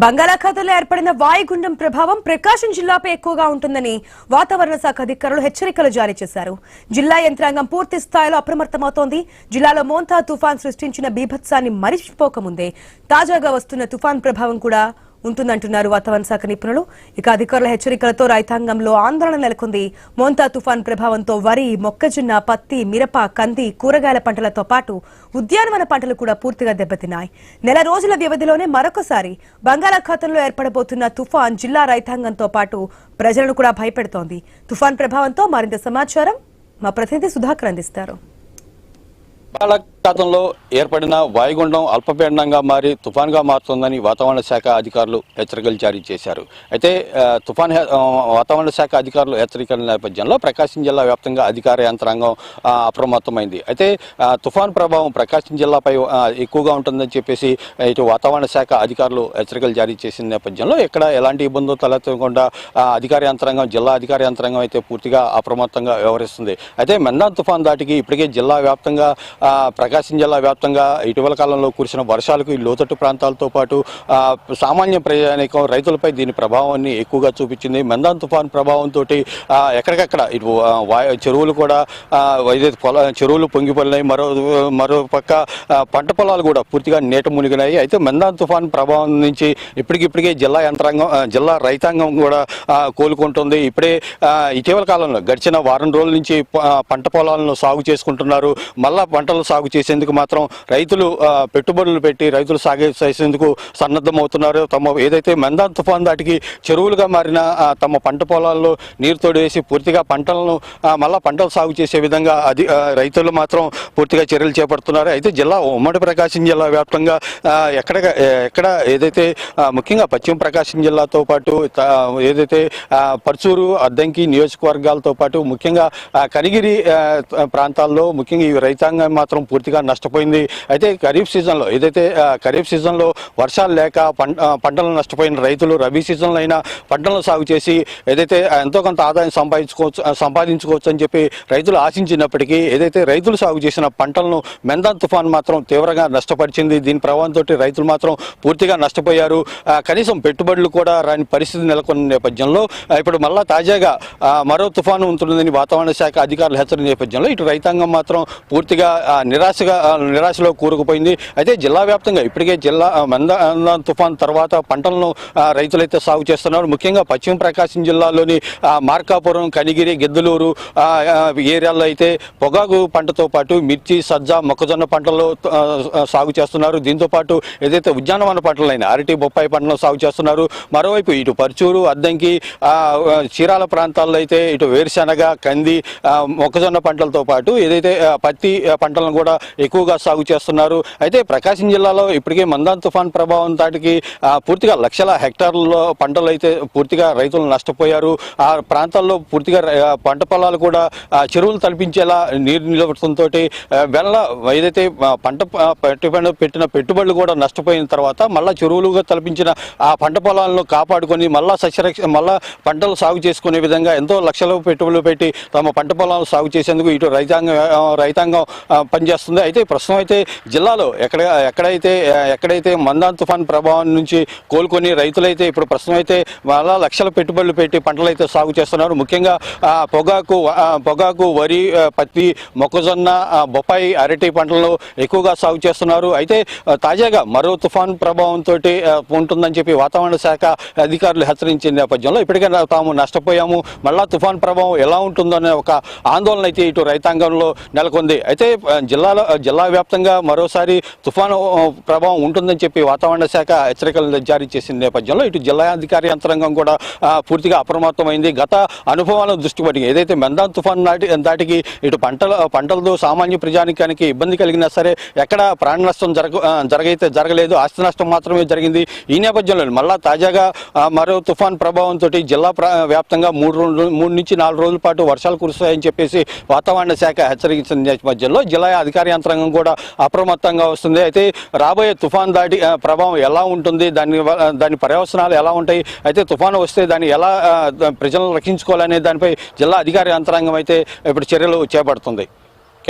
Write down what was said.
బంగాళాఖాతంలో ఏర్పడిన వాయుగుండం ప్రభావం ప్రకాశం జిల్లాపై ఎక్కువగా ఉంటుందని వాతావరణ శాఖ అధికారులు హెచ్చరికలు జారీ చేశారు. జిల్లా యంత్రాంగం పూర్తి స్థాయిలో అప్రమత్తమవుతోంది. జిల్లాలో మోంతా తుఫాన్ సృష్టించిన బీభత్సాన్ని మరిచిపోకముందే తాజాగా వస్తున్న తుఫాన్ ప్రభావం కూడా ఉంటుందంటున్నారు వాతావరణ శాఖ నిపుణులు. ఇక అధికారుల హెచ్చరికలతో రైతాంగంలో ఆందోళన నెలకొంది. మోంతా తుఫాన్ ప్రభావంతో వరి, మొక్కజొన్న, పత్తి, మిరప, కంది, కూరగాయల పంటలతో పాటు ఉద్యానవన పంటలు కూడా పూర్తిగా దెబ్బతిన్నాయి. నెల రోజుల వ్యవధిలోనే మరొకసారి బంగాళాఖాతంలో ఏర్పడబోతున్న తుఫాన్ జిల్లా రైతాంగంతో పాటు ప్రజలను కూడా భయపెడుతోంది. తుఫాన్ ప్రభావంతో మరింత సమాచారం మా ప్రతినిధి సుధాకర్ అందిస్తారు. బంగాళాఖాతంలో ఏర్పడిన వాయుగుండం అల్పపీడనంగా మారి తుఫాన్గా మారుతుందని వాతావరణ శాఖ అధికారులు హెచ్చరికలు జారీ చేశారు. అయితే వాతావరణ శాఖ అధికారులు హెచ్చరికల నేపథ్యంలో ప్రకాశం జిల్లా వ్యాప్తంగా అధికార యంత్రాంగం అప్రమత్తమైంది. అయితే తుఫాన్ ప్రభావం ప్రకాశం జిల్లాపై ఎక్కువగా ఉంటుందని చెప్పేసి ఇటు వాతావరణ శాఖ అధికారులు హెచ్చరికలు జారీ చేసిన నేపథ్యంలో ఎక్కడ ఎలాంటి ఇబ్బందులు తలెత్తకుండా అధికార యంత్రాంగం జిల్లా అధికార యంత్రాంగం అయితే పూర్తిగా అప్రమత్తంగా వ్యవహరిస్తుంది. అయితే మెన్నా తుఫాన్ దాటికి ఇప్పటికే జిల్లా వ్యాప్తంగా ప్రకాశం జిల్లా వ్యాప్తంగా ఇటీవల కాలంలో కురిసిన వర్షాలకు ఈ లోతట్టు ప్రాంతాలతో పాటు సామాన్య ప్రజానీకం రైతులపై దీని ప్రభావాన్ని ఎక్కువగా చూపించింది. మెందాన్ తుఫాన్ ప్రభావంతో ఎక్కడికక్కడ ఇటు చెరువులు కూడా చెరువులు పొంగిపోయినాయి. మరో పక్క పంట పొలాలు కూడా పూర్తిగా నీట మునిగినాయి. అయితే మెందాన్ తుఫాన్ ప్రభావం నుంచి ఇప్పటికిప్పటికే జిల్లా రైతాంగం కూడా కోలుకుంటుంది. ఇప్పుడే ఇటీవల కాలంలో గడిచిన వారం రోజుల నుంచి పంట పొలాలను సాగు చేసుకుంటున్నారు. మళ్ళా పంటలు సాగు చేసేందుకు మాత్రం రైతులు పెట్టుబడులు పెట్టి రైతులు సాగు చేసేందుకు సన్నద్ధమవుతున్నారు. ఏదైతే మెందాన్ తుఫాన్ దాటికి చెరువులుగా మారిన తమ పంట పొలాల్లో నీరు తోడివేసి పూర్తిగా మళ్ళా పంటలు సాగు చేసే విధంగా రైతులు మాత్రం పూర్తిగా చర్యలు చేపడుతున్నారు. అయితే ఉమ్మడి ప్రకాశం జిల్లా వ్యాప్తంగా ఎక్కడ ఏదైతే ముఖ్యంగా పశ్చిమ ప్రకాశం జిల్లాతో పాటు ఏదైతే పర్చూరు, అద్దంకి నియోజకవర్గాలతో పాటు ముఖ్యంగా కనిగిరి ప్రాంతాల్లో ముఖ్యంగా ఈ రైతాంగం మాత్రం పూర్తిగా నష్టపోయింది. అయితే ఖరీఫ్ సీజన్లో వర్షాలు లేక పంటలు నష్టపోయిన రైతులు రబీ సీజన్లో అయినా పంటలను సాగు చేసి ఏదైతే ఎంతో కొంత ఆదాయం సంపాదించుకోవచ్చు అని చెప్పి రైతులు ఆశించినప్పటికీ ఏదైతే రైతులు సాగు చేసిన పంటలను మెందాన్ తుఫాన్ మాత్రం తీవ్రంగా నష్టపరిచింది. దీని ప్రభావంతో రైతులు మాత్రం పూర్తిగా నష్టపోయారు. కనీసం పెట్టుబడులు కూడా రాని పరిస్థితి నెలకొన్న నేపథ్యంలో ఇప్పుడు మళ్ళా తాజాగా మరో తుఫాను ఉంటుందని వాతావరణ శాఖ అధికారులు హెచ్చరిన నేపథ్యంలో ఇటు రైతాంగం మాత్రం పూర్తిగా నిరాశలో కూరుకుపోయింది. అయితే జిల్లా వ్యాప్తంగా ఇప్పటికే మెందాన్ తుఫాన్ తర్వాత పంటలను రైతులైతే సాగు చేస్తున్నారు. ముఖ్యంగా పశ్చిమ ప్రకాశం జిల్లాలోని మార్కాపురం, కనిగిరి, గిద్దలూరు ఏరియాల్లో అయితే పొగాకు పంటతో పాటు మిర్చి, సజ్జ, మొక్కజొన్న పంటలు సాగు చేస్తున్నారు. దీంతో పాటు ఏదైతే ఉద్యానవన పంటలైన అరటి, బొప్పాయి పంటలు సాగు చేస్తున్నారు. మరోవైపు ఇటు పర్చూరు, అద్దంకి, చీరాల ప్రాంతాల్లో అయితే ఇటు వేరుశెనగ, కంది, మొక్కజొన్న పంటలతో పాటు ఏదైతే పత్తి పంటలను కూడా ఎక్కువగా సాగు చేస్తున్నారు. అయితే ప్రకాశం జిల్లాలో ఇప్పటికే మెందాన్ తుఫాన్ ప్రభావం దాటికి పూర్తిగా లక్షల హెక్టార్లలో పంటలు అయితే పూర్తిగా రైతులు నష్టపోయారు. ఆ ప్రాంతాల్లో పూర్తిగా పంట పొలాలు కూడా చెరువులు తలపించేలా నీరు నిలబడుతుంతో ఏదైతే పెట్టిన పెట్టుబడులు కూడా నష్టపోయిన తర్వాత మళ్ళా చెరువులుగా తలపించిన ఆ పంట పొలాలను కాపాడుకొని మళ్ళా మళ్ళా పంటలు సాగు చేసుకునే విధంగా ఎంతో లక్షల పెట్టుబడులు పెట్టి తమ పంట పొలాలను సాగు చేసేందుకు ఇటు రైతాంగం పనిచేస్తుంది. అయితే ప్రస్తుతం అయితే జిల్లాలో ఎక్కడైతే మెందాన్ తుఫాన్ ప్రభావం నుంచి కోలుకొని రైతులైతే ఇప్పుడు ప్రస్తుతం అయితే మళ్ళా లక్షల పెట్టుబడులు పెట్టి పంటలు అయితే సాగు చేస్తున్నారు. ముఖ్యంగా పొగాకు, వరి, పత్తి, మొక్కజొన్న, బొప్పాయి, అరటి పంటలను ఎక్కువగా సాగు చేస్తున్నారు. అయితే తాజాగా మరో తుఫాన్ ప్రభావంతో ఉంటుందని చెప్పి వాతావరణ శాఖ అధికారులు హెచ్చరించిన నేపథ్యంలో ఇప్పటికే తాము నష్టపోయాము, మళ్ళా తుఫాన్ ప్రభావం ఎలా ఉంటుందనే ఒక ఆందోళన అయితే ఇటు రైతాంగంలో నెలకొంది. అయితే జిల్లా వ్యాప్తంగా మరోసారి తుఫాను ప్రభావం ఉంటుందని చెప్పి వాతావరణ శాఖ హెచ్చరికలు జారీ చేసిన నేపథ్యంలో ఇటు జిల్లా అధికార యంత్రాంగం కూడా పూర్తిగా అప్రమత్తమైంది. గత అనుభవాలను దృష్టి పెట్టి ఏదైతే మెందాన్ తుఫాన్ దాటికి ఇటు పంటలతో సామాన్య ప్రజానికానికి ఇబ్బంది కలిగినా సరే ఎక్కడ ప్రాణ నష్టం జరగలేదు, ఆస్తి నష్టం మాత్రమే జరిగింది. ఈ నేపథ్యంలో మళ్ళా తాజాగా మరో తుఫాన్ ప్రభావంతో జిల్లా వ్యాప్తంగా 3 నుంచి 4 రోజుల పాటు వర్షాలు కురుస్తాయని చెప్పేసి వాతావరణ శాఖ హెచ్చరించిన నేపథ్యంలో జిల్లా అధికార యంత్రాంగం కూడా అప్రమత్తంగా వస్తుంది. అయితే రాబోయే తుఫాన్ దాటి ప్రభావం ఎలా ఉంటుంది, దాని పర్యవసనాలు ఎలా ఉంటాయి, అయితే తుఫాను వస్తే దాన్ని ఎలా ప్రజలను రక్షించుకోవాలనే దానిపై జిల్లా అధికార యంత్రాంగం అయితే ఇప్పుడు చర్యలు చేపడుతుంది.